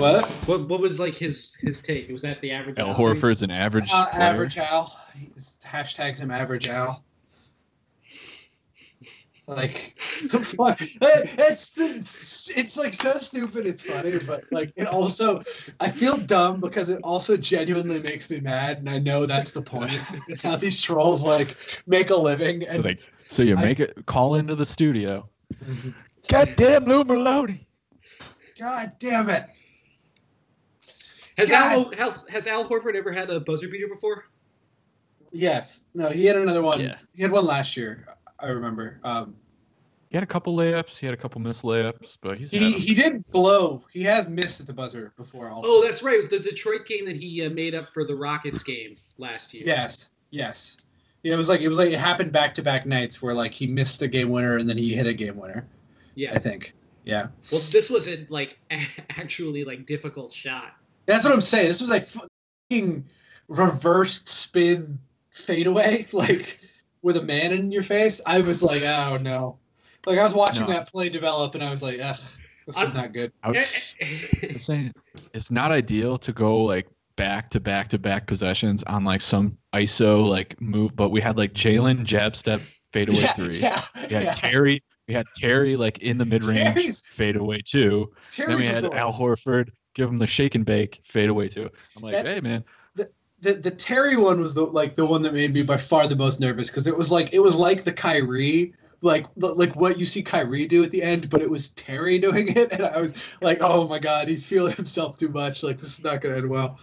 What? What was like his take? Was that the average? Al Horford's an average player? Average Al. Hashtags him average Al. Like, the fuck? It's like so stupid. It's funny, but like it also, I feel dumb because it also genuinely makes me mad, and I know that's the point. It's how these trolls like make a living. And so you make it call into the studio. Goddamn Lou Merlone. God damn it. Has Al Horford ever had a buzzer beater before? Yes. No, he had another one. Yeah. He had one last year. I remember. He had a couple layups. He had a couple missed layups, but he did blow. He has missed at the buzzer before. Also. Oh, that's right. It was the Detroit game that he made up for the Rockets game last year. Yes. Yeah, it was like it happened back-to-back nights where like he missed a game winner and then he hit a game winner. Yeah, I think. Yeah. Well, this was a like actually like difficult shot. That's what I'm saying. This was like fucking reversed spin fadeaway, like with a man in your face. I was like, oh no. Like I was watching that play develop, and I was like, ugh, this is not good. I was saying it's not ideal to go like back to back possessions on like some ISO like move, but we had like Jalen jab step fadeaway three. We had Terry like in the mid range fadeaway too. Then we had Al Horford give him the shake and bake fadeaway too. I'm like, hey man. The Terry one was the one that made me by far the most nervous because it was like the Kyrie. Like what you see Kyrie do at the end, but it was Terry doing it, and I was like, "Oh my God, he's feeling himself too much. Like this is not going to end well."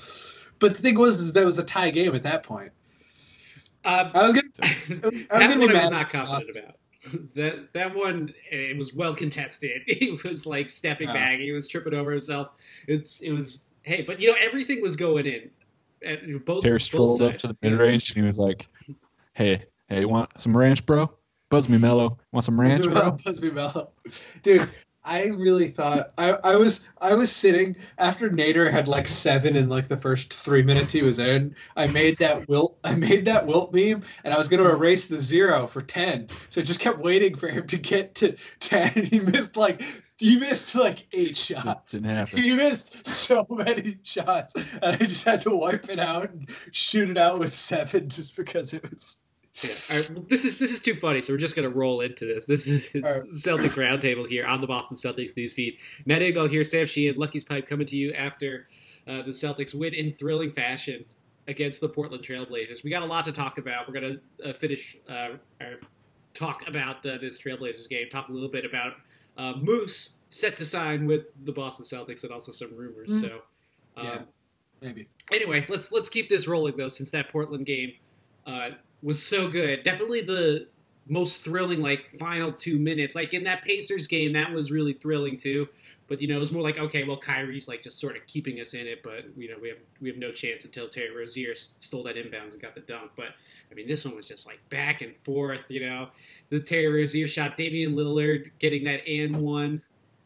But the thing was, that was a tie game at that point. I was not confident about. That one, it was well contested. He was like stepping back. He was tripping over himself. It was but everything was going in. Terry strolled up to the mid range and he was like, "Hey, want some ranch, bro? Buzz me mellow. Want some ranch, bro?" Buzz me mellow, dude. I really thought I was sitting after Nader had like 7 in like the first 3 minutes he was in. I made that Wilt meme, and I was going to erase the 0 for 10. So I just kept waiting for him to get to 10. He missed like 8 shots. Didn't happen. He missed so many shots, and I just had to wipe it out and shoot it out with 7 just because it was. Yeah. All right, well, this is too funny, so we're just going to roll into this. This is Celtics Roundtable here on the Boston Celtics newsfeed. Matt Ignal here, Sam Sheehan, Lucky's Pipe coming to you after the Celtics win in thrilling fashion against the Portland Trailblazers. We got a lot to talk about. We're going to finish talk about this Trailblazers game, talk a little bit about Moose set to sign with the Boston Celtics, and also some rumors. So, maybe. Anyway, let's keep this rolling though, since that Portland game was so good. Definitely the most thrilling, like, final 2 minutes. Like, in that Pacers game, that was really thrilling, too. But, it was more like, okay, well, Kyrie's, like, just sort of keeping us in it. But, we have no chance until Terry Rozier stole that inbounds and got the dunk. But, I mean, this one was just, like, back and forth, The Terry Rozier shot, Damian Lillard getting that and one.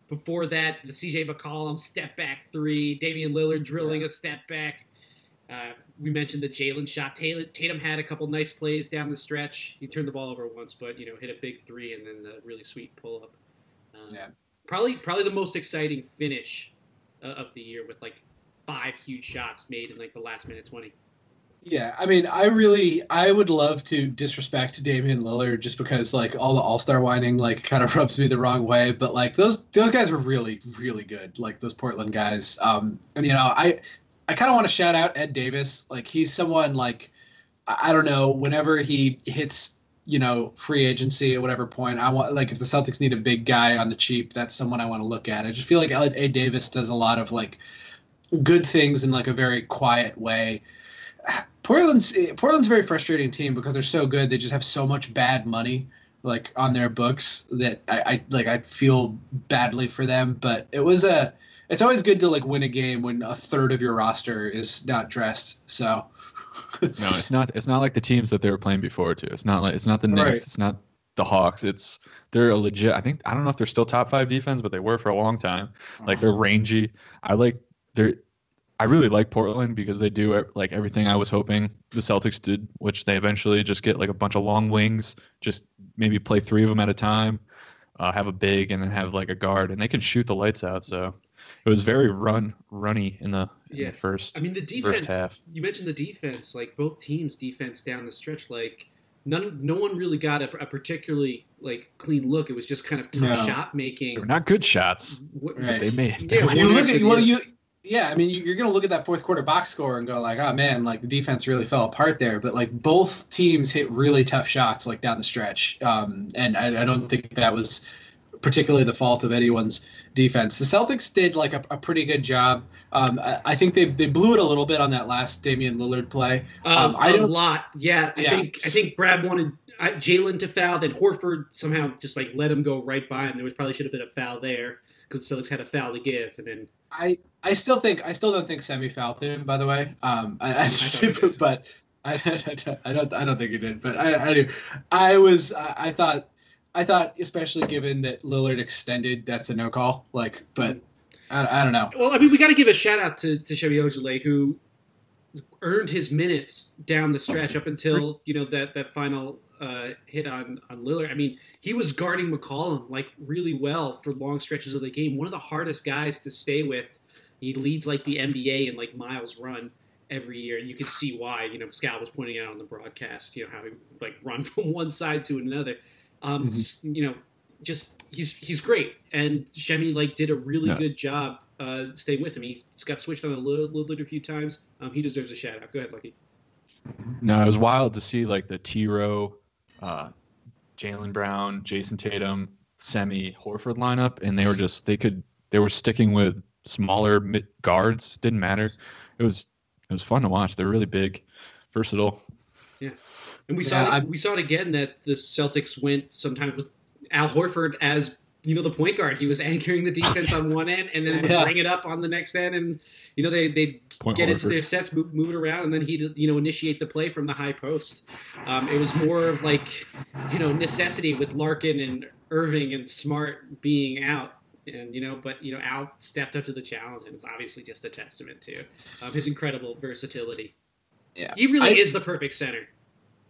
Before that, the C.J. McCollum step-back 3. Damian Lillard drilling a step-back. We mentioned the Jalen shot. Tatum had a couple nice plays down the stretch. He turned the ball over once, but hit a big 3 and then a really sweet pull up. Probably the most exciting finish of the year with like 5 huge shots made in like the last minute 20. Yeah, I mean, I would love to disrespect Damian Lillard just because like all the All-Star whining like kind of rubs me the wrong way. But like those guys were really, really good. Like those Portland guys. And I kind of want to shout out Ed Davis. Like he's someone like, I don't know, whenever he hits, free agency at whatever point, I want, like if the Celtics need a big guy on the cheap, that's someone I want to look at. I just feel like Ed Davis does a lot of like good things in like a very quiet way. Portland's a very frustrating team because they're so good. They just have so much bad money like on their books that I feel badly for them. But it's always good to like win a game when a third of your roster is not dressed. So no, it's not. It's not like the teams that they were playing before too. It's not the Knicks. Right. It's not the Hawks. They're a legit. I don't know if they're still top 5 defense, but they were for a long time. Like they're rangy. I really like Portland because they do like everything I was hoping the Celtics did, which they eventually just get like a bunch of long wings, just maybe play 3 of them at a time, have a big and then have like a guard, and they can shoot the lights out. So it was very runny in the first. I mean, the defense. First half. You mentioned the defense. Like both teams' defense down the stretch. Like no one really got a particularly like clean look. It was just kind of tough shot making. They were not good shots. Right. They made. Yeah, you look at I mean, you're going to look at that fourth quarter box score and go like, oh man, like the defense really fell apart there. But like both teams hit really tough shots like down the stretch. And I don't think that was particularly the fault of anyone's defense. The Celtics did like a pretty good job. I think they blew it a little bit on that last Damian Lillard play. A lot. Yeah. I think Brad wanted Jalen to foul, then Horford somehow just like let him go right by him. There should have been a foul there because the Celtics had a foul to give, and then I still don't think Semi fouled him, by the way. But I don't think he did. But I do. I thought, especially given that Lillard extended, that's a no call. Like, but I don't know. Well, I mean, we got to give a shout out to Semi Ojeleye, who earned his minutes down the stretch up until that final hit on Lillard. I mean, he was guarding McCollum like really well for long stretches of the game. One of the hardest guys to stay with. He leads like the NBA in like miles run every year, and you can see why. Scal was pointing out on the broadcast, how he like run from one side to another. Just he's great, and Shemi like did a really good job staying with him. He's got switched on a little bit a few times. He deserves a shout out. Go ahead, Lucky. No, it was wild to see like the T-Row, Jaylen Brown, Jason Tatum, Semi, Horford lineup, and they were sticking with smaller guards. Didn't matter. It was fun to watch. They're really big, versatile. Yeah, and we saw it again that the Celtics went sometimes with Al Horford as the point guard. He was anchoring the defense on one end, and then would bring it up on the next end, and they'd get into their sets, move it around, and then he'd initiate the play from the high post. It was more of like necessity with Larkin and Irving and Smart being out. And Al stepped up to the challenge, and it's obviously just a testament to his incredible versatility. Yeah, he really is the perfect center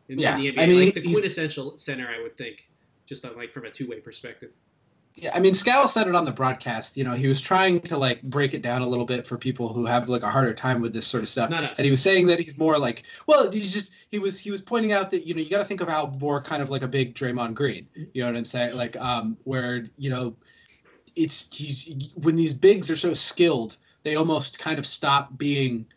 in the NBA. I mean, like the quintessential center, I would think, just on, like from a two-way perspective. Yeah, I mean, Scal said it on the broadcast. He was trying to like break it down a little bit for people who have like a harder time with this sort of stuff. Not us. And he was saying that he's more like, well, he was pointing out that you got to think of Al more kind of like a big Draymond Green. You know what I'm saying? Like where when these bigs are so skilled, they almost kind of stop being,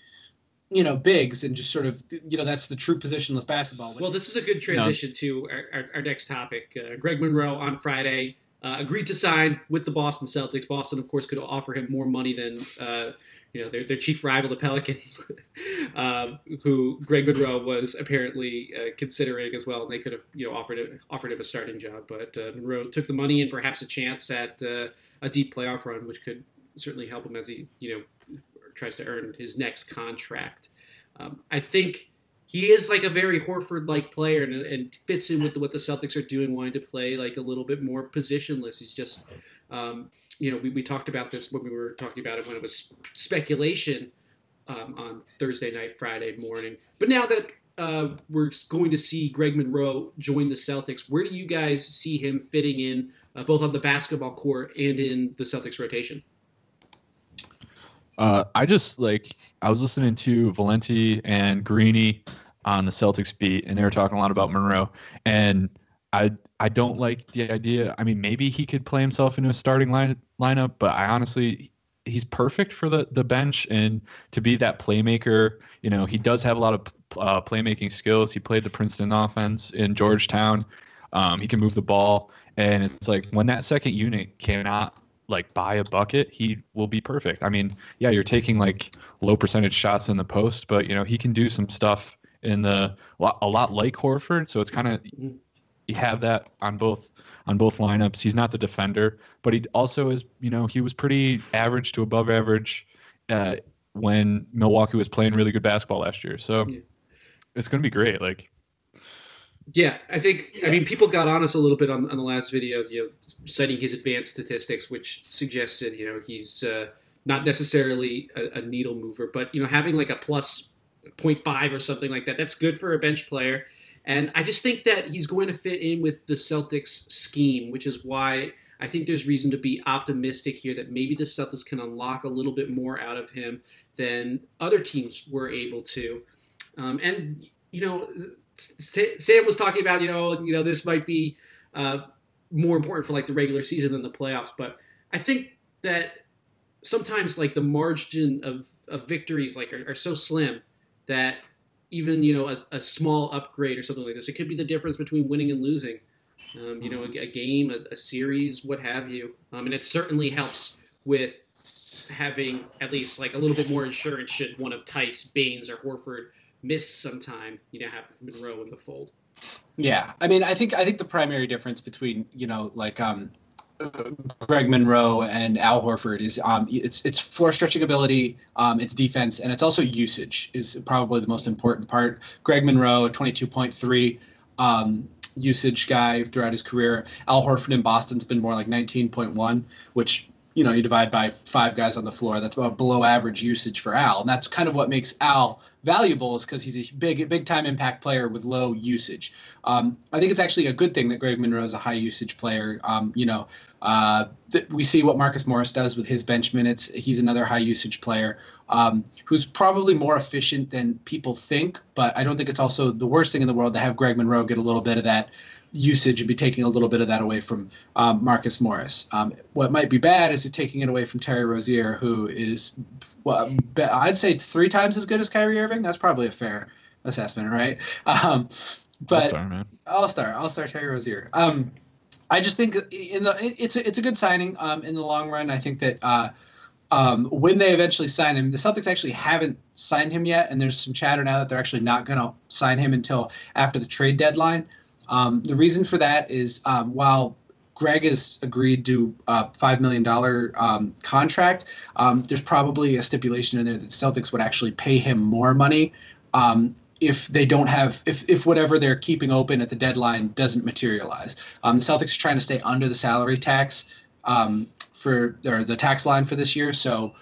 bigs and just sort of, that's the true positionless basketball. Well, this is a good transition to our next topic. Greg Monroe on Friday agreed to sign with the Boston Celtics. Boston, of course, could offer him more money than their chief rival, the Pelicans, who Greg Monroe was apparently considering as well. And they could have offered him a starting job, but Monroe took the money and perhaps a chance at a deep playoff run, which could certainly help him as he tries to earn his next contract. I think he is like a very Horford-like player and fits in with what the Celtics are doing, wanting to play like a little bit more positionless. He's just, we talked about this when we were talking about it when it was speculation on Thursday night, Friday morning. But now that we're going to see Greg Monroe join the Celtics, where do you guys see him fitting in, both on the basketball court and in the Celtics rotation? I was listening to Valenti and Greeny on the Celtics beat, and they were talking a lot about Monroe. And I don't like the idea. I mean, maybe he could play himself into a starting lineup, but I honestly, he's perfect for the bench and to be that playmaker. He does have a lot of playmaking skills. He played the Princeton offense in Georgetown. He can move the ball, and it's like when that second unit cannot like buy a bucket, he will be perfect. I mean, yeah, you're taking like low percentage shots in the post, but he can do some stuff in a lot like Horford. So it's kind of, you have that on both lineups. He's not the defender, but he also is, he was pretty average to above average when Milwaukee was playing really good basketball last year. So it's going to be great. Like, yeah, I mean, people got on us a little bit on the last videos, citing his advanced statistics, which suggested, he's not necessarily a needle mover, but, having like a plus 0.5 or something like that, that's good for a bench player. And I just think that he's going to fit in with the Celtics scheme, which is why I think there's reason to be optimistic here that maybe the Celtics can unlock a little bit more out of him than other teams were able to. And, Sam was talking about, this might be more important for like the regular season than the playoffs. But I think that sometimes like the margin of victories like are so slim that even, a small upgrade or something like this, it could be the difference between winning and losing. A game, a series, what have you. And it certainly helps with having at least like a little bit more insurance should one of Tice, Baines, or Horford miss some time, have Monroe in the fold. Yeah. I mean, I think the primary difference between, Greg Monroe and Al Horford is it's floor stretching ability, it's defense, and it's also usage is probably the most important part. Greg Monroe, 22.3 usage guy throughout his career. Al Horford in Boston's been more like 19.1, which, you divide by 5 guys on the floor. That's about below average usage for Al. And that's kind of what makes Al valuable is because he's a big time impact player with low usage. I think it's actually a good thing that Greg Monroe is a high usage player. We see what Marcus Morris does with his bench minutes. He's another high usage player who's probably more efficient than people think. But I don't think it's also the worst thing in the world to have Greg Monroe get a little bit of that usage and be taking a little bit of that away from Marcus Morris. What might be bad is taking it away from Terry Rozier, who is, I'd say 3 times as good as Kyrie Irving. That's probably a fair assessment, right? But All-star Terry Rozier. I just think it's a good signing in the long run. I think that when they eventually sign him, the Celtics actually haven't signed him yet, and there's some chatter now that they're actually not going to sign him until after the trade deadline. The reason for that is while Greg has agreed to a $5 million contract, there's probably a stipulation in there that the Celtics would actually pay him more money if they don't have if whatever they're keeping open at the deadline doesn't materialize. The Celtics are trying to stay under the salary tax for the tax line for this year, so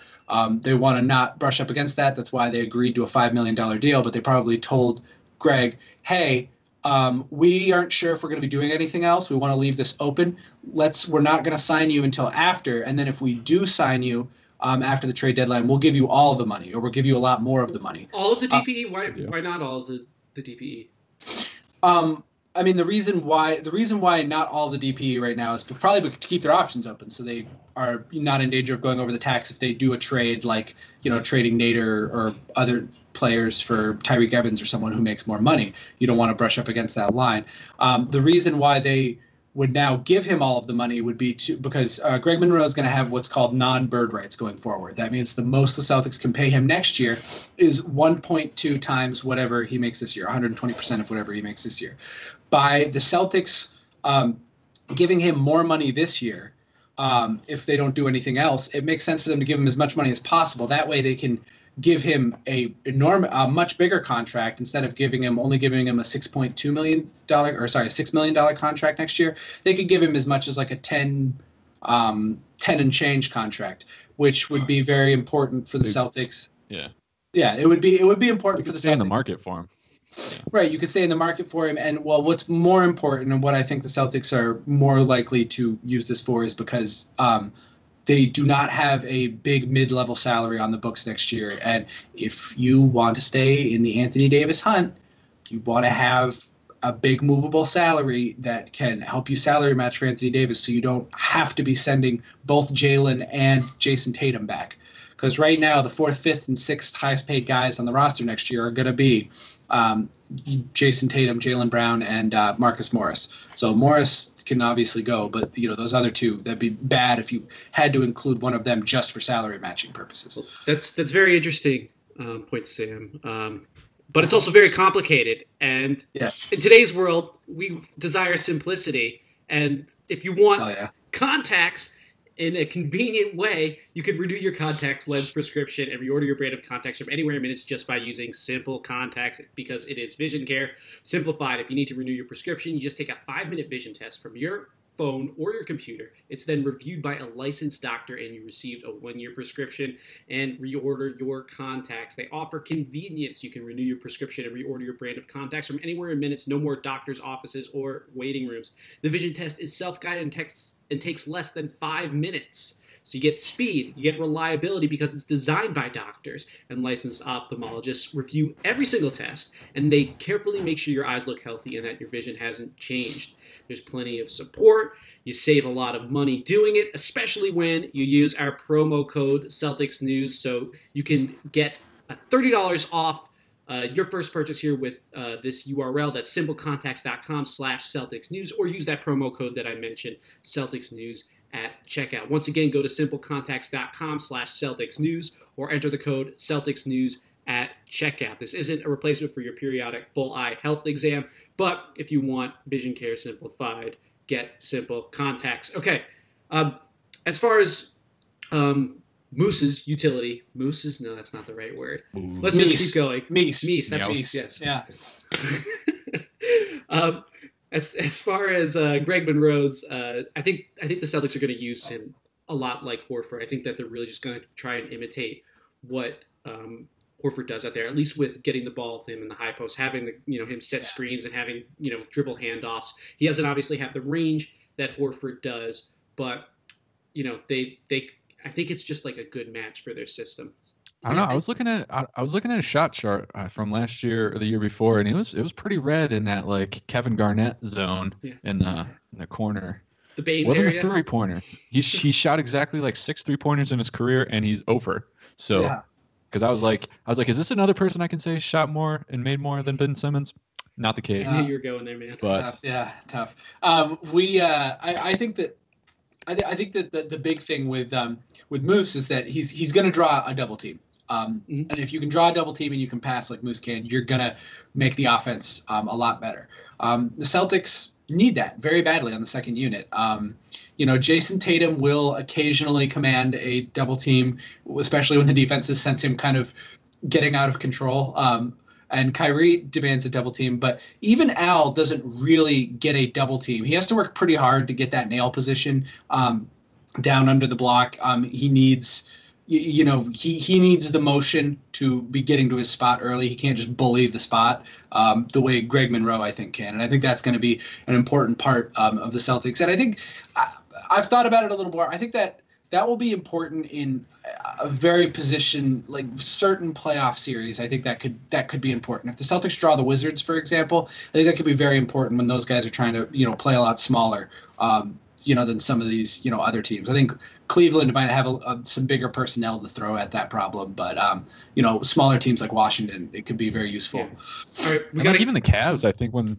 they want to not brush up against that. That's why they agreed to a $5 million deal, but they probably told Greg, hey, we aren't sure if we're going to be doing anything else. We want to leave this open. We're not going to sign you until after. And then if we do sign you after the trade deadline, we'll give you all of the money, or we'll give you a lot more of the money. All of the DPE? Why not all of the DPE? I mean, the reason why not all the DPE right now is probably to keep their options open, so they are not in danger of going over the tax if they do a trade, like trading Nader or other players for Tyreek Evans or someone who makes more money. You don't want to brush up against that line. The reason why they would now give him all of the money would be because Greg Monroe is going to have what's called non-bird rights going forward. That means the most the Celtics can pay him next year is 1.2 times whatever he makes this year, 120% of whatever he makes this year. By the Celtics giving him more money this year, if they don't do anything else, it makes sense for them to give him as much money as possible. That way they can give him a much bigger contract instead of only giving him a $6.2 million $6 million contract next year. They could give him as much as like a 10 and change contract, which would be very important for the Celtics. Yeah, it would be important for the Celtics. Stay in the market for him. Yeah. Right, you could stay in the market for him, and what's more important and what I think the Celtics are more likely to use this for is because they do not have a big mid-level salary on the books next year. And if you want to stay in the Anthony Davis hunt, you want to have a big movable salary that can help you salary match for Anthony Davis so you don't have to be sending both Jalen and Jason Tatum back. Because right now, the 4th, 5th, and 6th highest paid guys on the roster next year are going to be Jason Tatum, Jaylen Brown, and Marcus Morris. So Morris can obviously go, but those other two, that'd be bad if you had to include one of them just for salary matching purposes. That's very interesting point, Sam. But it's also very complicated. And yes, in today's world, we desire simplicity. And if you want contacts in a convenient way, you can renew your contacts lens prescription and reorder your brand of contacts from anywhere in minutes just by using Simple Contacts, because it is vision care simplified. If you need to renew your prescription, you just take a 5-minute vision test from your phone, or your computer. It's then reviewed by a licensed doctor, and you receive a 1-year prescription and reorder your contacts. They offer convenience. You can renew your prescription and reorder your brand of contacts from anywhere in minutes. No more doctors' offices or waiting rooms. The vision test is self-guided and takes less than 5 minutes. So you get speed, you get reliability because it's designed by doctors, and licensed ophthalmologists review every single test, and they carefully make sure your eyes look healthy and that your vision hasn't changed. There's plenty of support. You save a lot of money doing it, especially when you use our promo code Celtics News. So you can get $30 off your first purchase here with this URL. That's simplecontacts.com/Celtics News, or use that promo code that I mentioned, Celtics News, at checkout. Once again, go to simplecontacts.com/Celtics News or enter the code Celtics News at checkout. This isn't a replacement for your periodic full eye health exam, but if you want vision care simplified, get Simple Contacts. Okay, as far as Moose's utility, Moose's, no, that's not the right word. Let's just keep going. Meese, that's Meese, yes. Yeah. As far as Greg Monroe's, I think the Celtics are going to use him a lot like Horford. I think that they're really just going to try and imitate what Horford does out there, at least with getting the ball with him in the high post, having him set screens and having dribble handoffs. He doesn't obviously have the range that Horford does, but I think it's just like a good match for their system. I don't know. I was looking at a shot chart from last year or the year before, and it was pretty red in that like Kevin Garnett zone in the corner. The Baines wasn't area. A 3-pointer. He shot exactly like 6 3-pointers in his career, and he's over. So, because I was like, is this another person I can say shot more and made more than Ben Simmons? Not the case. I knew you were going there, man. But, tough. I think that the big thing with Moose is that he's going to draw a double team. And if you can draw a double team and you can pass like Moose can, you're going to make the offense a lot better. The Celtics need that very badly on the second unit. Jason Tatum will occasionally command a double team, especially when the defense has sent him kind of getting out of control. And Kyrie demands a double team, but even Al doesn't really get a double team. He has to work pretty hard to get that nail position down under the block. He needs, he needs the motion to be getting to his spot early. He can't just bully the spot the way Greg Monroe, I think, can. And I think that's going to be an important part of the Celtics. And I think I've thought about it a little more. I think that will be important in a very position, like certain playoff series. I think that could be important. If the Celtics draw the Wizards, for example, I think that could be very important when those guys are trying to, play a lot smaller, than some of these, other teams. I think Cleveland might have some bigger personnel to throw at that problem, but smaller teams like Washington, it could be very useful. Yeah. All right, even the Cavs, I think when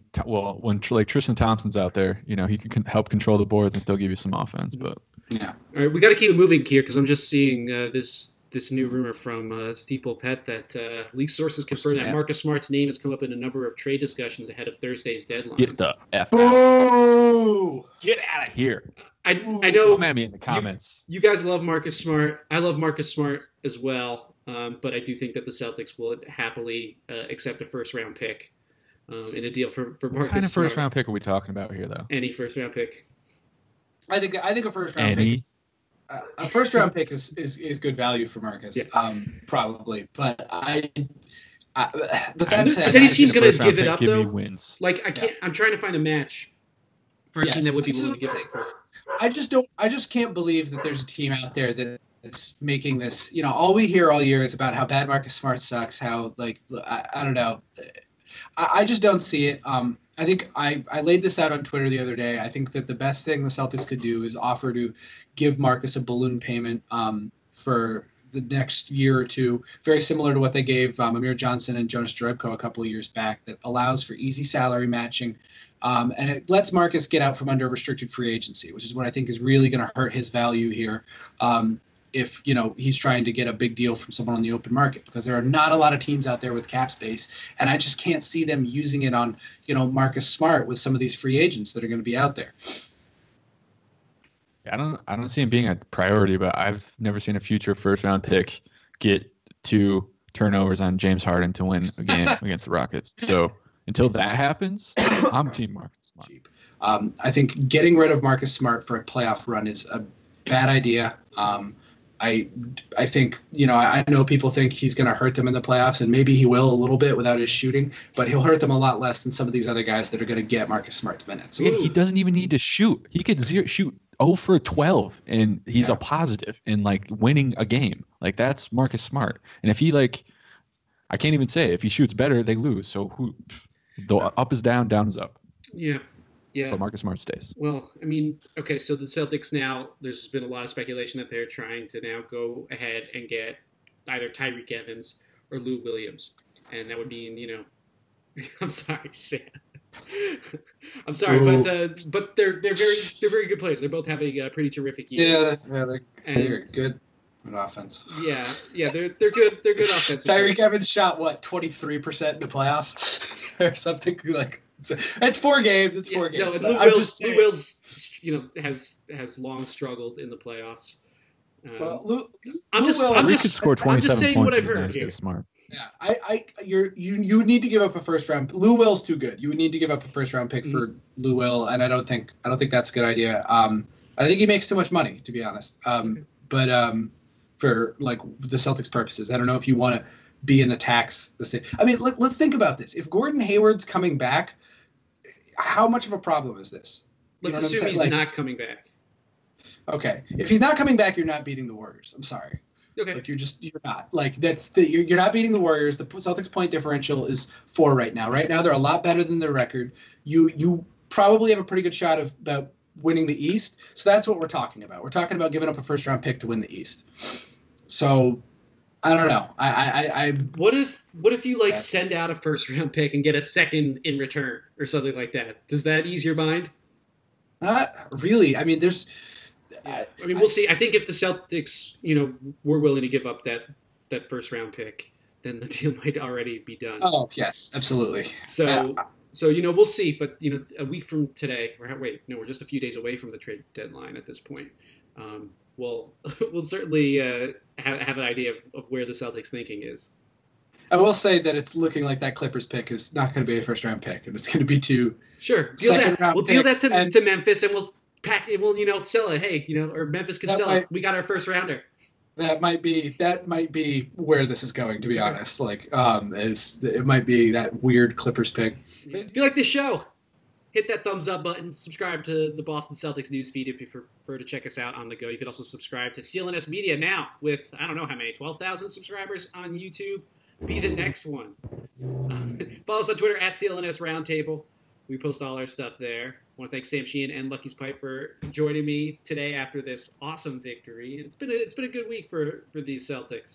like Tristan Thompson's out there, he can help control the boards and still give you some offense, but. Yeah. All right, we got to keep it moving here because I'm just seeing this new rumor from Steve Bulpett that leaked sources confirm that Marcus Smart's name has come up in a number of trade discussions ahead of Thursday's deadline. Get the F out. Get out of here. I know. Come at me in the comments. You guys love Marcus Smart. I love Marcus Smart as well, but I do think that the Celtics will happily accept a first-round pick in a deal for Marcus Smart. What kind of first-round pick are we talking about here, though? Any first-round pick. I think a first round pick. A first round pick is good value for Marcus, probably. But but that said, is any team going to give it up though? Wins. Like I can't. I'm trying to find a match for a team that would be willing to give it. I just can't believe that there's a team out there that's making this. All we hear all year is about how bad Marcus Smart sucks. How I don't know. I just don't see it. I think I laid this out on Twitter the other day. I think that the best thing the Celtics could do is offer to give Marcus a balloon payment for the next year or two, very similar to what they gave Amir Johnson and Jonas Jerebko a couple of years back, that allows for easy salary matching. And it lets Marcus get out from under restricted free agency, which is what I think is really going to hurt his value here. If he's trying to get a big deal from someone on the open market, because there are not a lot of teams out there with cap space, and I just can't see them using it on Marcus Smart with some of these free agents that are going to be out there. I don't see him being a priority, but I've never seen a future first round pick get 2 turnovers on James Harden to win a game against the Rockets. So until that happens, I'm Team Marcus. cheap. I think getting rid of Marcus Smart for a playoff run is a bad idea. I think, I know people think he's going to hurt them in the playoffs, and maybe he will a little bit without his shooting, but he'll hurt them a lot less than some of these other guys that are going to get Marcus Smart's minutes. Yeah, he doesn't even need to shoot. He could shoot 0 for 12, and he's a positive in like winning a game. Like that's Marcus Smart. And if he I can't even say if he shoots better, they lose. So up is down, down is up. Yeah. Yeah. But Marcus Smart stays. Well, I mean, okay, so the Celtics now, there's been a lot of speculation that they're trying to now go ahead and get either Tyreek Evans or Lou Williams. And that would mean, I'm sorry, Sam. I'm sorry, but they're very good players. They're both having pretty terrific years. Yeah, they're good on offense. Yeah, they're good. They're good offense. Tyreek Evans shot 23% in the playoffs or something like. It's 4 games. It's 4 games. No, Lou Wills, has long struggled in the playoffs. Lou could score 27 I'm just saying points. What I've heard here. Smart. Yeah, you would need to give up a first round. Lou Will's too good. You would need to give up a first round pick for Lou Will, and I don't think that's a good idea. I think he makes too much money, to be honest. But for like the Celtics purposes, I don't know if you want to be in the tax the same. I mean, let's think about this. If Gordon Hayward's coming back, how much of a problem is this? Let's assume he's not coming back. Okay, if he's not coming back, you're not beating the Warriors. I'm sorry. Okay. Like you're not. Like you're not beating the Warriors. The Celtics point differential is 4 right now. Right now they're a lot better than their record. You probably have a pretty good shot about winning the East. So that's what we're talking about. We're talking about giving up a first round pick to win the East. So I don't know. I what if you send out a first round pick and get a second in return or something like that? Does that ease your mind? Not really. I mean, we'll see. I think if the Celtics, were willing to give up that first round pick, then the deal might already be done. Oh yes, absolutely. So we'll see. But a week from today, we're just a few days away from the trade deadline at this point. We'll certainly have an idea of where the Celtics thinking is. I will say that it's looking like that Clippers pick is not going to be a first round pick, and it's going to be 2 second round We'll deal that to Memphis, and we'll pack it. We'll sell it. Hey, or Memphis can sell it. We got our first rounder. That might be where this is going. To be honest, it might be that weird Clippers pick. If you like this show, hit that thumbs up button. Subscribe to the Boston Celtics news feed if you prefer to check us out on the go. You could also subscribe to CLNS Media now with, I don't know how many, 12,000 subscribers on YouTube. Be the next one. Follow us on Twitter at CLNS Roundtable. We post all our stuff there. I want to thank Sam Sheehan and Lucky's Pipe for joining me today after this awesome victory. It's been a good week for these Celtics.